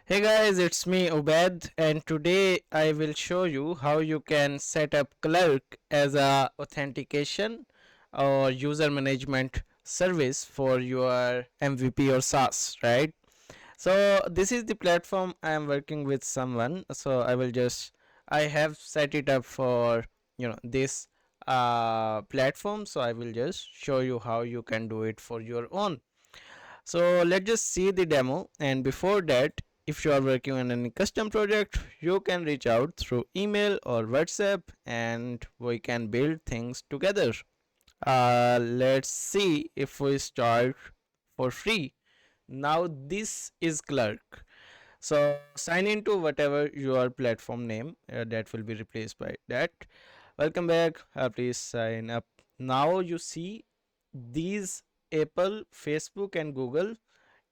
Hey guys, it's me Ubaid, and today I will show you how you can set up Clerk as a authentication or user management service for your MVP or SaaS, right? So this is the platform I am working with someone. So I have set it up for this platform. So I will just show you how you can do it for your own. So let's just see the demo, and before that, if you are working on any custom project, you can reach out through email or WhatsApp and we can build things together. Let's see if we start for free. Now this is Clerk. So sign into whatever your platform name that will be replaced by that. Welcome back. Please sign up. Now you see these Apple, Facebook, and Google.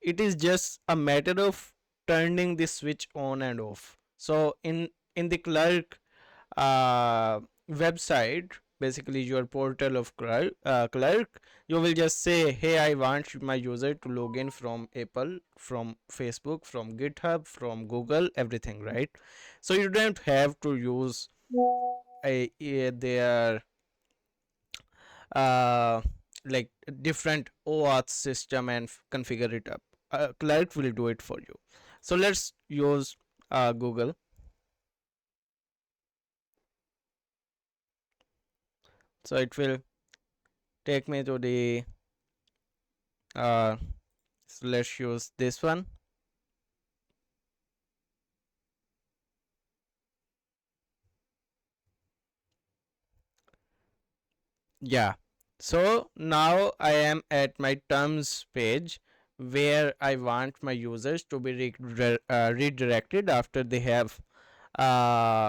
It is just a matter of turning the switch on and off. So in the Clerk website, basically your portal of Clerk, you will just say, hey, I want my user to log in from Apple, from Facebook, from GitHub, from Google, everything, right? So you don't have to use their uh, like different OAuth system and configure it up. Clerk will do it for you. So let's use Google. So it will take me to the uh, so let's use this one. Yeah. So now I am at my terms page where I want my users to be redirected after they have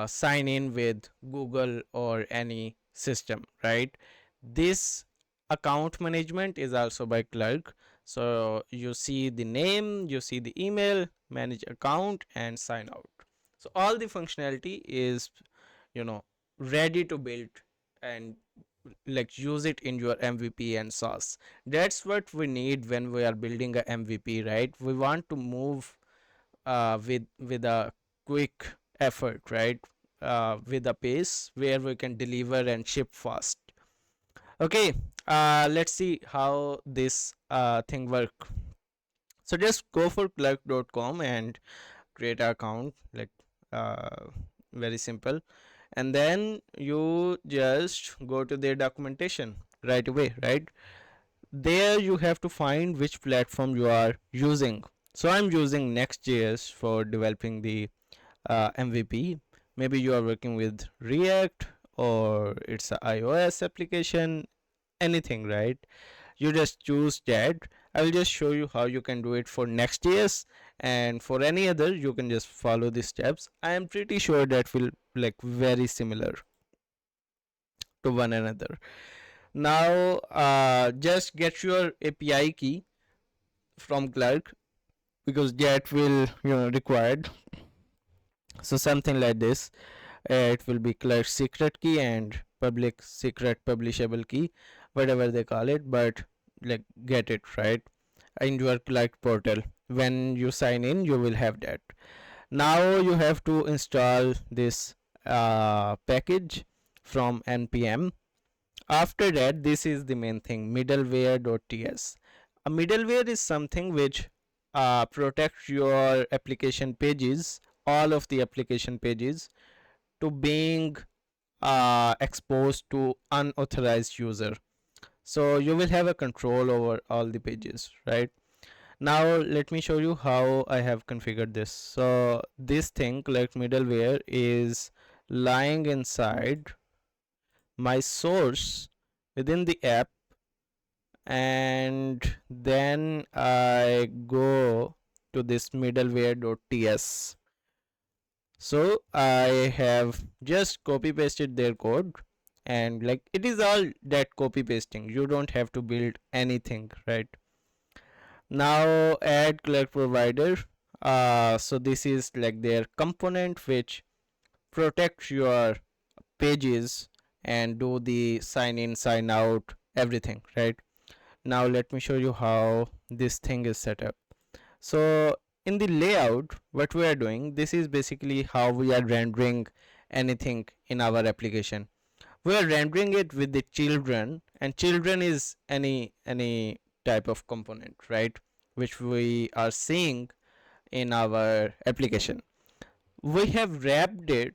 sign in with Google or any system, right? This account management is also by Clerk. So you see the name, you see the email, manage account, and sign out. So all the functionality is, you know, ready to build and like use it in your MVP and SaaS. That's what we need when we are building a MVP, right? We want to move with a quick effort, right? With a pace where we can deliver and ship fast. Okay, let's see how this thing work. So just go for clerk.com and create an account, like uh, very simple, and then you just go to their documentation right away, right? There you have to find which platform you are using. So I'm using NEXTjs for developing the MVP. Maybe you are working with React or it's a iOS application, anything, right? You just choose that. I will just show you how you can do it for NEXTjs, and for any other you can just follow the steps. I am pretty sure that will like very similar to one another. Now just get your API key from Clerk because that will required. So something like this, it will be Clerk secret key and public secret publishable key, whatever they call it, but like get it right in your Clerk portal. When you sign in, you will have that. Now you have to install this package from npm. After that, this is the main thing, middleware.ts. A middleware is something which protects your application pages, all of the application pages, to being exposed to unauthorized user. So you will have a control over all the pages, right? Now let me show you how I have configured this. So this thing, like middleware, is lying inside my source within the app, and then I go to this middleware.ts. So I have just copy pasted their code, and like it is all that copy pasting, you don't have to build anything, right? Now add Clerk provider. So this is like their component which protects your pages and do the sign in, sign out, everything, right? Now let me show you how this thing is set up. So in the layout, what we are doing, this is basically how we are rendering anything in our application. We are rendering it with the children, and children is any type of component, right, which we are seeing in our application. We have wrapped it,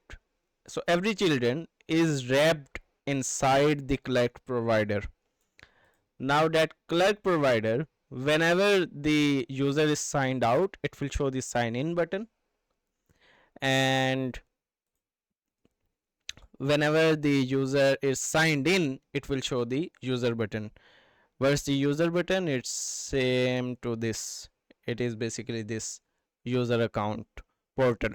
so every children is wrapped inside the Clerk provider. Now that Clerk provider, whenever the user is signed out, it will show the sign in button, and whenever the user is signed in, it will show the user button. Where's the user button? It's same to this. It is basically this user account portal.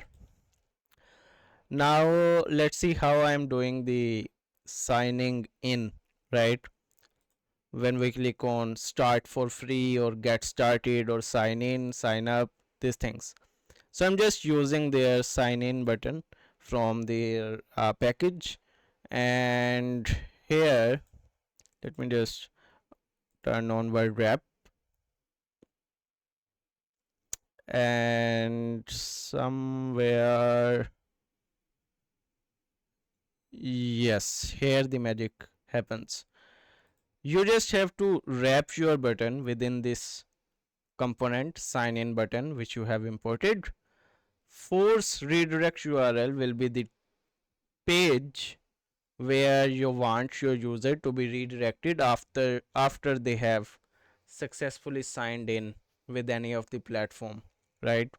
Now let's see how I'm doing the signing in, right? When we click on start for free or get started or sign in, sign up, these things. So I'm just using their sign in button from their package, and here let me just turn on word wrap, and somewhere, yes, here the magic happens. You just have to wrap your button within this component sign in button which you have imported. Force redirect URL will be the page where you want your user to be redirected after they have successfully signed in with any of the platform, right?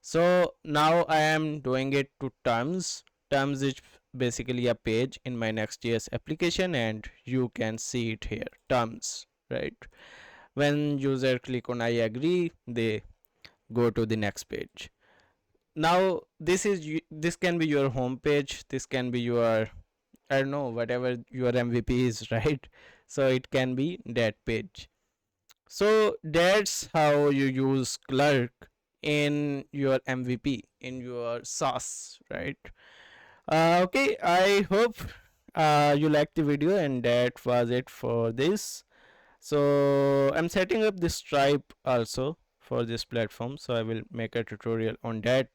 So now I am doing it to terms is basically a page in my Next.js application, and you can see it here, terms, right? When user click on I agree, they go to the next page. Now this can be your home page, this can be your, I don't know, whatever your MVP is, right? So it can be that page. So that's how you use Clerk in your MVP, in your SaaS, right? Okay, I hope you liked the video, and that was it for this. So I'm setting up this Stripe also for this platform, so I will make a tutorial on that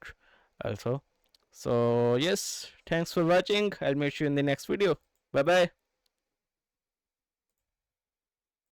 also. So yes, thanks for watching. I'll meet you in the next video. Bye bye.